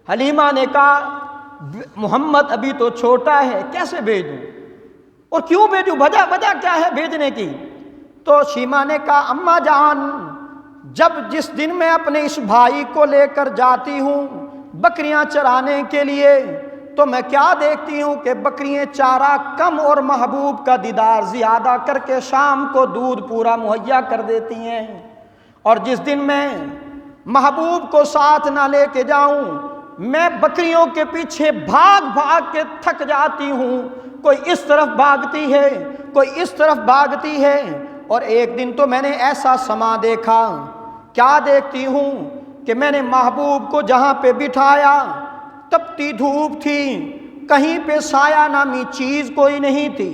حلیمہ نے کہا محمد ابھی تو چھوٹا ہے، کیسے بھیجوں اور کیوں بھیجوں، وجہ کیا ہے بھیجنے کی؟ تو شیمہ نے کہا اماں جان، جس دن میں اپنے اس بھائی کو لے کر جاتی ہوں بکریاں چرانے کے لیے، تو میں کیا دیکھتی ہوں کہ بکریاں چارہ کم اور محبوب کا دیدار زیادہ کر کے شام کو دودھ پورا مہیا کر دیتی ہیں، اور جس دن میں محبوب کو ساتھ نہ لے کے جاؤں میں بکریوں کے پیچھے بھاگ کے تھک جاتی ہوں، کوئی اس طرف بھاگتی ہے کوئی اس طرف بھاگتی ہے۔ اور ایک دن تو میں نے ایسا سما دیکھا، کیا دیکھتی ہوں کہ میں نے محبوب کو جہاں پہ بٹھایا تپتی دھوپ تھی، کہیں پہ سایہ نامی چیز کوئی نہیں تھی،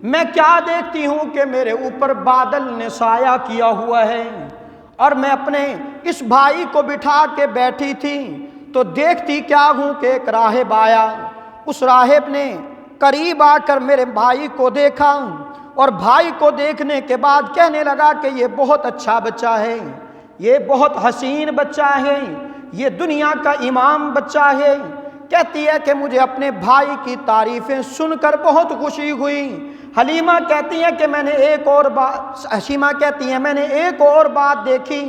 میں کیا دیکھتی ہوں کہ میرے اوپر بادل نے سایہ کیا ہوا ہے، اور میں اپنے اس بھائی کو بٹھا کے بیٹھی تھی تو دیکھتی کیا ہوں کہ ایک راہب آیا، اس راہب نے قریب آ کر میرے بھائی کو دیکھا، اور بھائی کو دیکھنے کے بعد کہنے لگا کہ یہ بہت اچھا بچہ ہے، یہ بہت حسین بچہ ہے، یہ دنیا کا امام بچہ ہے۔ کہتی ہے کہ مجھے اپنے بھائی کی تعریفیں سن کر بہت خوشی ہوئی۔ حلیمہ کہتی ہیں کہ میں نے ایک اور بات دیکھی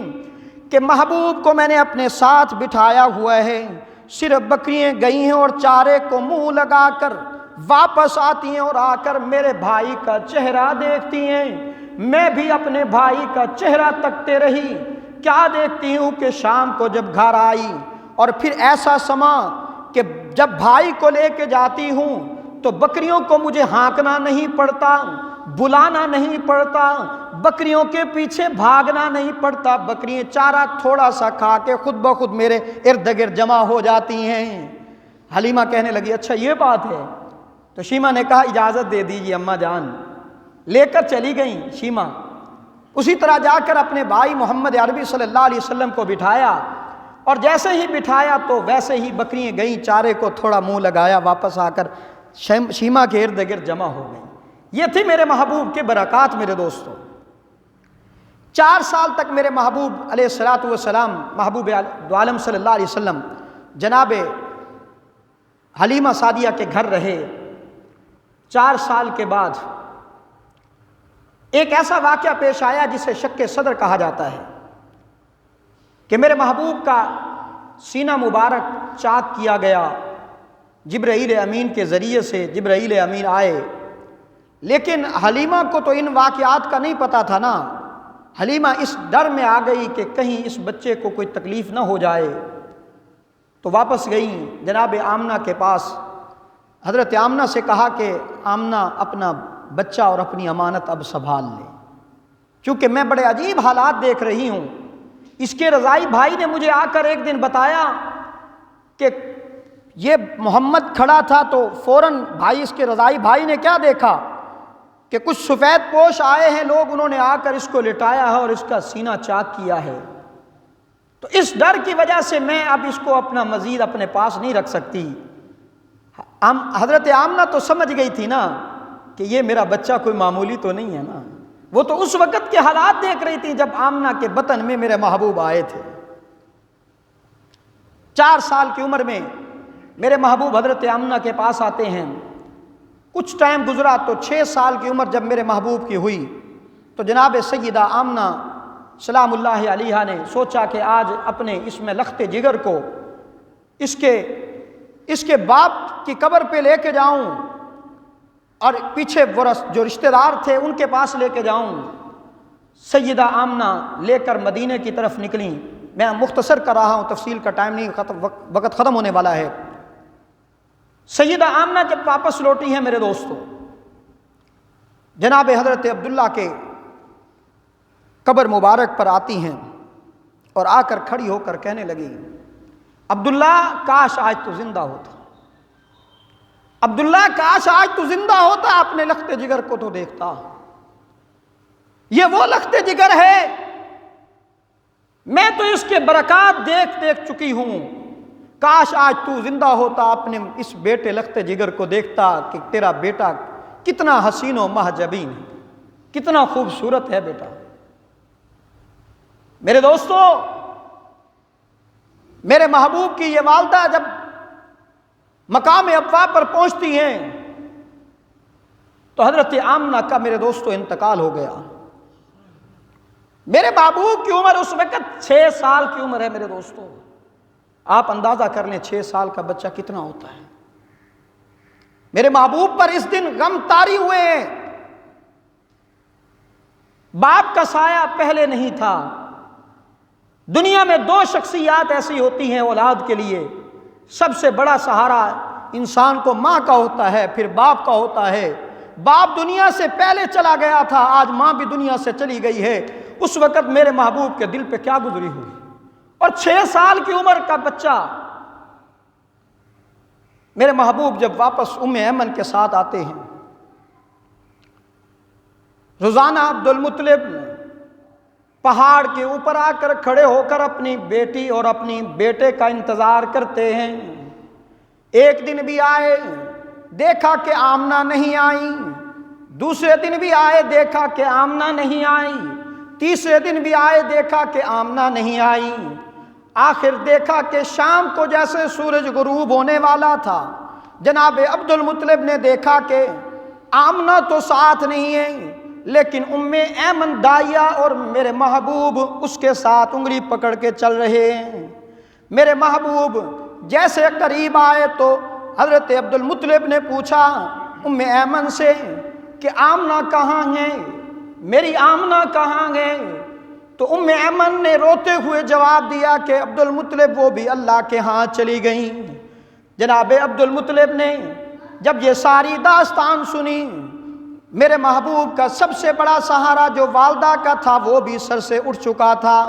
کہ محبوب کو میں نے اپنے ساتھ بٹھایا ہوا ہے، صرف بکریاں گئی ہیں اور چارے کو منہ لگا کر واپس آتی ہیں اور آ کر میرے بھائی کا چہرہ دیکھتی ہیں، میں بھی اپنے بھائی کا چہرہ تکتے رہی، کیا دیکھتی ہوں کہ شام کو جب گھر آئی اور پھر ایسا سما کہ جب بھائی کو لے کے جاتی ہوں تو بکریوں کو مجھے ہانکنا نہیں پڑتا، بلانا نہیں پڑتا، بکریوں کے پیچھے بھاگنا نہیں پڑتا، بکریاں چارہ تھوڑا سا کھا کے خود بخود میرے ارد گرد جمع ہو جاتی ہیں۔ حلیمہ کہنے لگی اچھا یہ بات ہے، تو شیمہ نے کہا اجازت دے دیجیے اماں جان، لے کر چلی گئیں شیمہ۔ اسی طرح جا کر اپنے بھائی محمد عربی صلی اللہ علیہ وسلم کو بٹھایا، اور جیسے ہی بٹھایا تو ویسے ہی بکریاں گئیں، چارے کو تھوڑا منہ لگایا، واپس آ کر شیمہ کے ارد گرد جمع ہو گئیں۔ یہ تھی میرے محبوب کے برکات میرے دوستوں۔ 4 سال تک میرے محبوب علیہ الصلوۃ والسلام، محبوب عالم صلی اللہ علیہ وسلم جناب حلیمہ سعدیہ کے گھر رہے۔ 4 سال کے بعد ایک ایسا واقعہ پیش آیا جسے شق صدر کہا جاتا ہے کہ میرے محبوب کا سینہ مبارک چاک کیا گیا، جبرائیل امین کے ذریعے سے جبرائیل امین آئے، لیکن حلیمہ کو تو ان واقعات کا نہیں پتہ تھا نا، حلیمہ اس ڈر میں آ گئی کہ کہیں اس بچے کو کوئی تکلیف نہ ہو جائے، تو واپس گئیں جناب آمنہ کے پاس۔ حضرت آمنہ سے کہا کہ آمنہ اپنا بچہ اور اپنی امانت اب سنبھال لے، کیونکہ میں بڑے عجیب حالات دیکھ رہی ہوں۔ اس کے رضائی بھائی نے مجھے آ کر ایک دن بتایا کہ یہ محمد کھڑا تھا تو فوراً اس کے رضائی بھائی نے کیا دیکھا کہ کچھ سفید پوش آئے ہیں لوگ، انہوں نے آ کر اس کو لٹایا ہے اور اس کا سینہ چاک کیا ہے، تو اس ڈر کی وجہ سے میں اب اس کو اپنا مزید اپنے پاس نہیں رکھ سکتی۔ حضرت آمنہ تو سمجھ گئی تھی نا کہ یہ میرا بچہ کوئی معمولی تو نہیں ہے نا، وہ تو اس وقت کے حالات دیکھ رہی تھی جب آمنہ کے بطن میں میرے محبوب آئے تھے۔ 4 سال کی عمر میں میرے محبوب حضرت آمنہ کے پاس آتے ہیں۔ کچھ ٹائم گزرا تو 6 سال کی عمر جب میرے محبوب کی ہوئی تو جناب سیدہ آمنہ سلام اللہ علیہا نے سوچا کہ آج اپنے اس میں لخت جگر کو اس کے باپ کی قبر پہ لے کے جاؤں اور پیچھے جو رشتہ دار تھے ان کے پاس لے کے جاؤں۔ سیدہ آمنہ لے کر مدینے کی طرف نکلیں۔ میں مختصر کر رہا ہوں، تفصیل کا ٹائم نہیں، وقت ختم ہونے والا ہے۔ سیدہ آمنہ جب واپس لوٹی ہیں میرے دوستو، جناب حضرت عبداللہ کے قبر مبارک پر آتی ہیں اور آ کر کھڑی ہو کر کہنے لگی عبداللہ کاش آج تو زندہ ہوتا، عبداللہ کاش آج تو زندہ ہوتا، اپنے لخت جگر کو تو دیکھتا، یہ وہ لخت جگر ہے، میں تو اس کے برکات دیکھ چکی ہوں، کاش آج تو زندہ ہوتا، اپنے اس بیٹے لخت جگر کو دیکھتا کہ تیرا بیٹا کتنا حسین و محجبین ہے، کتنا خوبصورت ہے بیٹا۔ میرے دوستو، میرے محبوب کی یہ والدہ جب مقام ابوا پر پہنچتی ہیں تو حضرت آمنہ کا میرے دوستو انتقال ہو گیا۔ میرے محبوب کی عمر اس وقت 6 سال کی عمر ہے میرے دوستو۔ آپ اندازہ کر لیں 6 سال کا بچہ کتنا ہوتا ہے۔ میرے محبوب پر اس دن غم طاری ہوئے ہیں۔ باپ کا سایہ پہلے نہیں تھا۔ دنیا میں 2 شخصیات ایسی ہوتی ہیں اولاد کے لیے، سب سے بڑا سہارا انسان کو ماں کا ہوتا ہے، پھر باپ کا ہوتا ہے۔ باپ دنیا سے پہلے چلا گیا تھا، آج ماں بھی دنیا سے چلی گئی ہے۔ اس وقت میرے محبوب کے دل پہ کیا گزری ہوئی، اور 6 سال کی عمر کا بچہ۔ میرے محبوب جب واپس ام ایمن کے ساتھ آتے ہیں، روزانہ عبد المطلب پہاڑ کے اوپر آ کر کھڑے ہو کر اپنی بیٹی اور اپنی بیٹے کا انتظار کرتے ہیں۔ ایک دن بھی آئے، دیکھا کہ آمنہ نہیں آئی، دوسرے دن بھی آئے، دیکھا کہ آمنہ نہیں آئی، تیسرے دن بھی آئے، دیکھا کہ آمنہ نہیں آئی۔ آخر دیکھا کہ شام کو جیسے سورج غروب ہونے والا تھا، جناب عبد المطلب نے دیکھا کہ آمنہ تو ساتھ نہیں ہے، لیکن ام ایمن دائیا اور میرے محبوب اس کے ساتھ انگلی پکڑ کے چل رہے ہیں۔ میرے محبوب جیسے قریب آئے تو حضرت عبد المطلب نے پوچھا ام ایمن سے کہ آمنہ کہاں ہیں، میری آمنہ کہاں ہیں؟ تو ام ایمن نے روتے ہوئے جواب دیا کہ عبد المطلب وہ بھی اللہ کے ہاں چلی گئیں۔ جناب عبد المطلب نے جب یہ ساری داستان سنی، میرے محبوب کا سب سے بڑا سہارا جو والدہ کا تھا وہ بھی سر سے اٹھ چکا تھا۔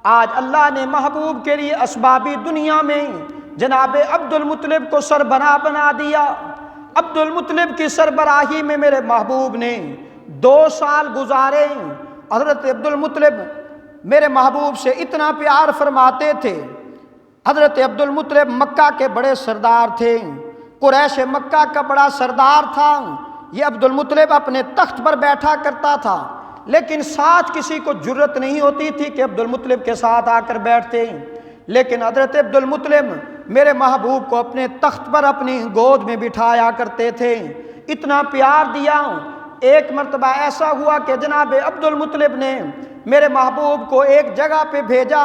آج اللہ نے محبوب کے لیے اسبابی دنیا میں جناب عبد المطلب کو سربراہ بنا دیا۔ عبد المطلب کی سربراہی میں میرے محبوب نے 2 سال گزارے۔ حضرت عبد المطلب میرے محبوب سے اتنا پیار فرماتے تھے۔ حضرت عبد المطلب مکہ کے بڑے سردار تھے، قریش مکہ کا بڑا سردار تھا۔ یہ عبد المطلب اپنے تخت پر بیٹھا کرتا تھا، لیکن ساتھ کسی کو جرت نہیں ہوتی تھی کہ عبد المطلب کے ساتھ آ کر بیٹھتے، لیکن حضرت عبد المطلب میرے محبوب کو اپنے تخت پر اپنی گود میں بٹھایا کرتے تھے، اتنا پیار دیا۔ ایک مرتبہ ایسا ہوا کہ جناب عبد المطلب نے میرے محبوب کو ایک جگہ پہ بھیجا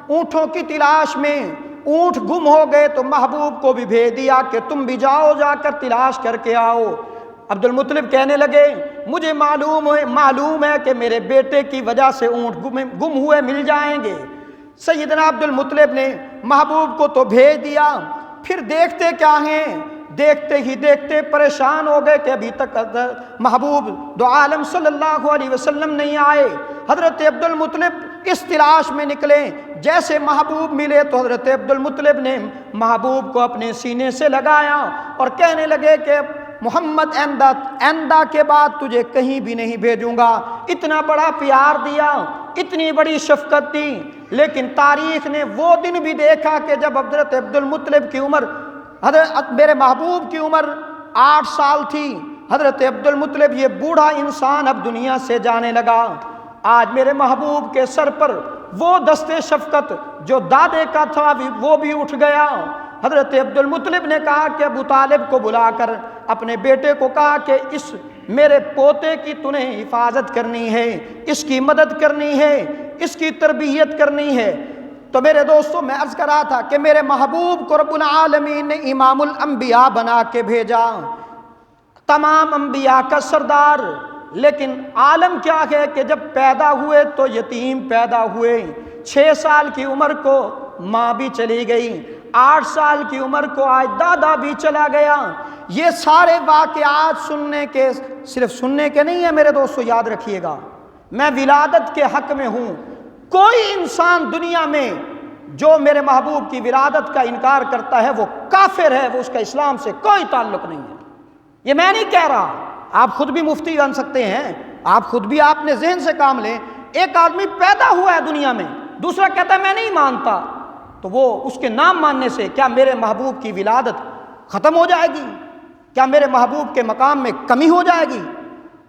اونٹوں کی تلاش میں، اونٹ گم ہو گئے تو محبوب کو بھی بھیج دیا کہ تم بھی جاؤ، جا کر تلاش کر کے آؤ۔ عبد المطلب کہنے لگے مجھے معلوم ہے کہ میرے بیٹے کی وجہ سے اونٹ گم ہوئے مل جائیں گے۔ سیدنا عبد المطلب نے محبوب کو تو بھیج دیا، پھر دیکھتے کیا ہیں، دیکھتے ہی دیکھتے پریشان ہو گئے کہ ابھی تک محبوب دو عالم صلی اللہ علیہ وسلم نہیں آئے۔ حضرت عبد المطلب اس تلاش میں نکلے، جیسے محبوب ملے تو حضرت عبد المطلب نے محبوب کو اپنے سینے سے لگایا اور کہنے لگے کہ محمد آئندہ کے بعد تجھے کہیں بھی نہیں بھیجوں گا۔ اتنا بڑا پیار دیا، اتنی بڑی شفقت دی، لیکن تاریخ نے وہ دن بھی دیکھا کہ جب حضرت عبد المطلب کی عمر، حضرت میرے محبوب کی عمر 8 سال تھی، حضرت عبد المطلب یہ بوڑھا انسان اب دنیا سے جانے لگا۔ آج میرے محبوب کے سر پر وہ دست شفقت جو دادے کا تھا وہ بھی اٹھ گیا۔ حضرت عبد المطلب نے کہا کہ ابو طالب کو بلا کر اپنے بیٹے کو کہا کہ اس میرے پوتے کی تنہیں حفاظت کرنی ہے، اس کی مدد کرنی ہے، اس کی تربیت کرنی ہے۔ تو میرے دوستوں میں عرض کر رہا تھا کہ میرے محبوب کو رب العالمین نے امام الانبیاء بنا کے بھیجا، تمام انبیاء کا سردار، لیکن عالم کیا ہے کہ جب پیدا ہوئے تو یتیم پیدا ہوئے۔ 6 سال کی عمر کو ماں بھی چلی گئی، 8 سال کی عمر کو آج دادا بھی چلا گیا۔ یہ سارے واقعات صرف سننے کے نہیں ہیں میرے دوستو، یاد رکھیے گا میں ولادت کے حق میں ہوں۔ کوئی انسان دنیا میں جو میرے محبوب کی ولادت کا انکار کرتا ہے وہ کافر ہے، وہ اس کا اسلام سے کوئی تعلق نہیں ہے۔ یہ میں نہیں کہہ رہا، آپ خود بھی مفتی بن سکتے ہیں، آپ خود بھی اپنے ذہن سے کام لیں۔ ایک آدمی پیدا ہوا ہے دنیا میں، دوسرا کہتا ہے میں نہیں مانتا، تو وہ اس کے نام ماننے سے کیا میرے محبوب کی ولادت ختم ہو جائے گی؟ کیا میرے محبوب کے مقام میں کمی ہو جائے گی؟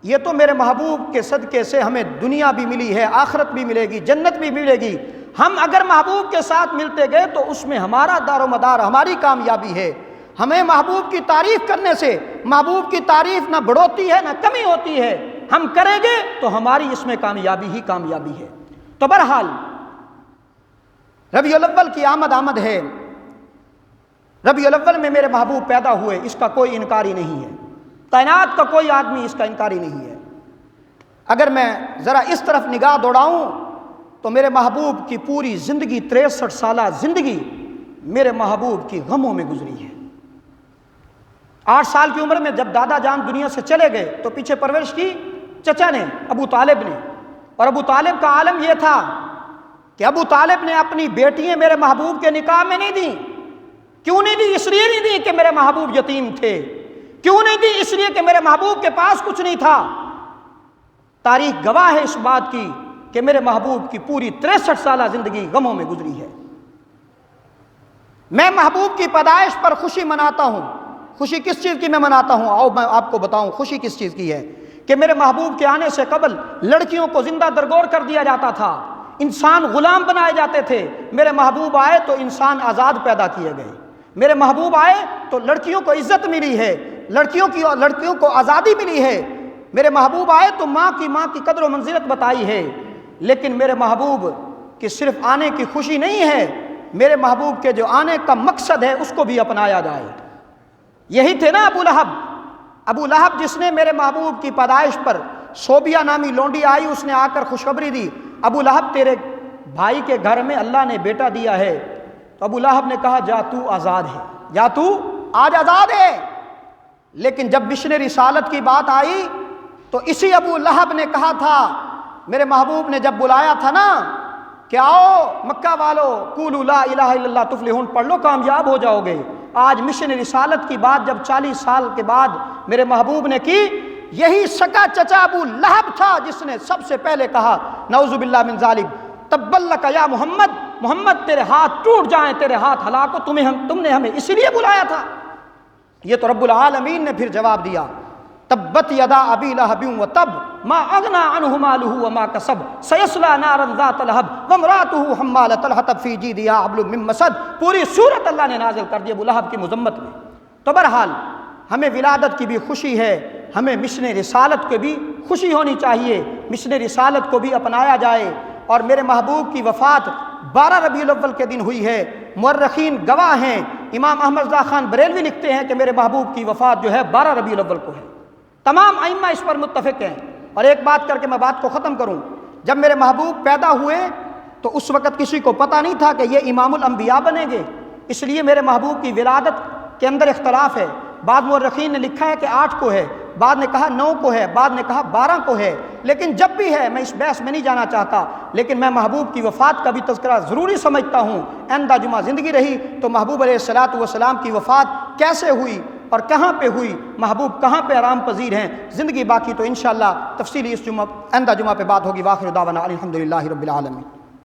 یہ تو میرے محبوب کے صدقے سے ہمیں دنیا بھی ملی ہے، آخرت بھی ملے گی، جنت بھی ملے گی۔ ہم اگر محبوب کے ساتھ ملتے گئے تو اس میں ہمارا دار و مدار، ہماری کامیابی ہے۔ ہمیں محبوب کی تعریف کرنے سے محبوب کی تعریف نہ بڑھوتی ہے نہ کمی ہوتی ہے، ہم کریں گے تو ہماری اس میں کامیابی ہی کامیابی ہے۔ تو بہرحال ربیع الاول کی آمد ہے، ربیع الاول میں میرے محبوب پیدا ہوئے، اس کا کوئی انکاری نہیں ہے، کائنات کا کوئی آدمی اس کا انکاری نہیں ہے۔ اگر میں ذرا اس طرف نگاہ دوڑاؤں تو میرے محبوب کی پوری زندگی 63 سالہ زندگی میرے محبوب کی غموں میں گزری ہے۔ 8 سال کی عمر میں جب دادا جان دنیا سے چلے گئے تو پیچھے پرورش کی چچا نے، ابو طالب نے، اور ابو طالب کا عالم یہ تھا کہ ابو طالب نے اپنی بیٹیاں میرے محبوب کے نکاح میں نہیں دیں۔ کیوں نہیں دی؟ اس لیے نہیں دی کہ میرے محبوب یتیم تھے، کیوں نہیں دی؟ اس لیے کہ میرے محبوب کے پاس کچھ نہیں تھا۔ تاریخ گواہ ہے اس بات کی کہ میرے محبوب کی پوری 63 سالہ زندگی غموں میں گزری ہے۔ میں محبوب کی پیدائش پر خوشی مناتا ہوں۔ خوشی کس چیز کی میں مناتا ہوں؟ آؤ میں آپ کو بتاؤں خوشی کس چیز کی ہے۔ کہ میرے محبوب کے آنے سے قبل لڑکیوں کو زندہ درگور کر دیا جاتا تھا، انسان غلام بنائے جاتے تھے۔ میرے محبوب آئے تو انسان آزاد پیدا کیے گئے۔ میرے محبوب آئے تو لڑکیوں کو عزت ملی ہے، لڑکیوں کو آزادی ملی ہے۔ میرے محبوب آئے تو ماں کی قدر و منزلت بتائی ہے۔ لیکن میرے محبوب کی صرف آنے کی خوشی نہیں ہے، میرے محبوب کے جو آنے کا مقصد ہے اس کو بھی اپنایا جائے۔ یہی تھے نا ابو لہب جس نے میرے محبوب کی پیدائش پر صوبیہ نامی لونڈی آئی، اس نے آ کر خوشخبری دی، ابو لہب تیرے بھائی کے گھر میں اللہ نے بیٹا دیا ہے۔ تو ابو لہب نے کہا جا تو آزاد ہے، جا تو آج آزاد ہے۔ لیکن جب مشن رسالت کی بات آئی تو اسی ابو لہب نے کہا تھا، میرے محبوب نے جب بلایا تھا نا کہ آؤ مکہ والو قولوا لا الہ الا اللہ تفلحون، پڑھ لو کامیاب ہو جاؤ گے۔ آج مشن رسالت کی بات جب 40 سال کے بعد میرے محبوب نے کی، یہی سکا چچا ابو لہب تھا جس نے سب سے پہلے کہا نعوذ باللہ من ذالک، تبا لک یا محمد تیرے ہاتھ ٹوٹ جائیں، تیرے ہاتھ ہلاک ہو، تم نے ہمیں اسی لیے بلایا تھا۔ یہ تو رب العالمین نے پھر جواب دیا، تبت یدا ابی لہب وتب ما اغنى عنه ماله وما کسب سیصلی نارا ذات لہب وامرأته حمالۃ الحطب فی جیدہا حبل من مسد۔ پوری سورت اللہ نے نازل کر دی ابو لہب کی مذمت میں۔ تو بہرحال ہمیں ولادت کی بھی خوشی ہے، ہمیں مشن رسالت کو بھی خوشی ہونی چاہیے، مشن رسالت کو بھی اپنایا جائے۔ اور میرے محبوب کی وفات 12 ربیع الاول کے دن ہوئی ہے، مورخین گواہ ہیں۔ امام احمد رضا خان بریلوی لکھتے ہیں کہ میرے محبوب کی وفات جو ہے 12 ربیع الاول کو ہے۔ تمام ائمہ اس پر متفق ہیں۔ اور ایک بات کر کے میں بات کو ختم کروں، جب میرے محبوب پیدا ہوئے تو اس وقت کسی کو پتہ نہیں تھا کہ یہ امام الانبیاء بنیں گے، اس لیے میرے محبوب کی ولادت کے اندر اختلاف ہے۔ بعض مورخین نے لکھا ہے کہ 8 کو ہے، بعد نے کہا 9 کو ہے، بعد نے کہا 12 کو ہے۔ لیکن جب بھی ہے میں اس بحث میں نہیں جانا چاہتا، لیکن میں محبوب کی وفات کا بھی تذکرہ ضروری سمجھتا ہوں۔ آئندہ جمعہ زندگی رہی تو محبوب علیہ الصلوۃ والسلام کی وفات کیسے ہوئی اور کہاں پہ ہوئی، محبوب کہاں پہ آرام پذیر ہیں، زندگی باقی تو انشاءاللہ تفصیلی اس آئندہ جمعہ پہ بات ہوگی۔ واخر دعوانا الحمدللہ رب العالمین۔